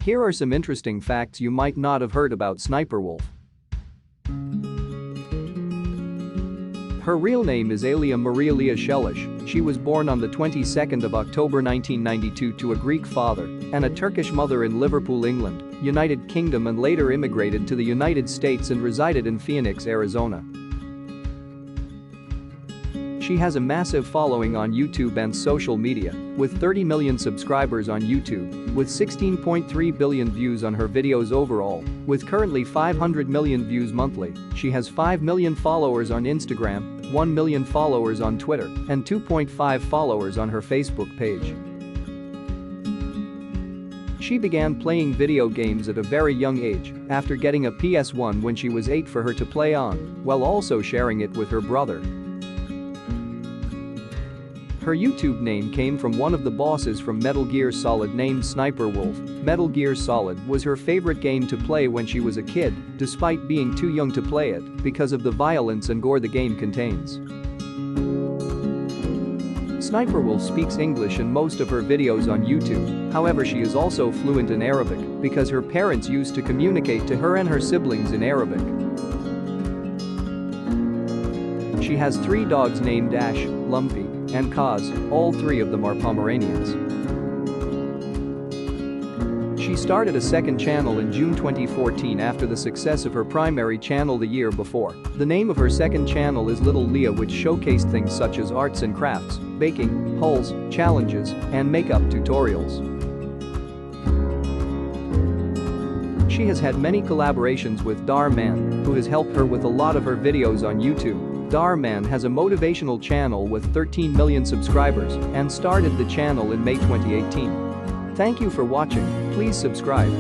Here are some interesting facts you might not have heard about SSSniperWolf. Her real name is Alia Marie Shelesh. She was born on the 22nd of October 1992 to a Greek father and a Turkish mother in Liverpool, England, United Kingdom, and later immigrated to the United States and resided in Phoenix, Arizona. She has a massive following on YouTube and social media, with 30 million subscribers on YouTube, with 16.3 billion views on her videos overall, with currently 500 million views monthly. She has 5 million followers on Instagram, 1 million followers on Twitter, and 2.5 followers on her Facebook page. She began playing video games at a very young age, after getting a PS1 when she was 8 for her to play on, while also sharing it with her brother. Her YouTube name came from one of the bosses from Metal Gear Solid named SSSniperWolf. Metal Gear Solid was her favorite game to play when she was a kid, despite being too young to play it because of the violence and gore the game contains. SSniperWolf speaks English in most of her videos on YouTube, however she is also fluent in Arabic because her parents used to communicate to her and her siblings in Arabic. She has 3 dogs named Ash, Lumpy, and Kaz, all 3 of them are Pomeranians. She started a second channel in June 2014 after the success of her primary channel the year before. The name of her second channel is Little Lia, which showcased things such as arts and crafts, baking, hauls, challenges, and makeup tutorials. She has had many collaborations with Dhar Mann, who has helped her with a lot of her videos on YouTube. Dhar Mann has a motivational channel with 13 million subscribers and started the channel in May 2018. Thank you for watching, please subscribe.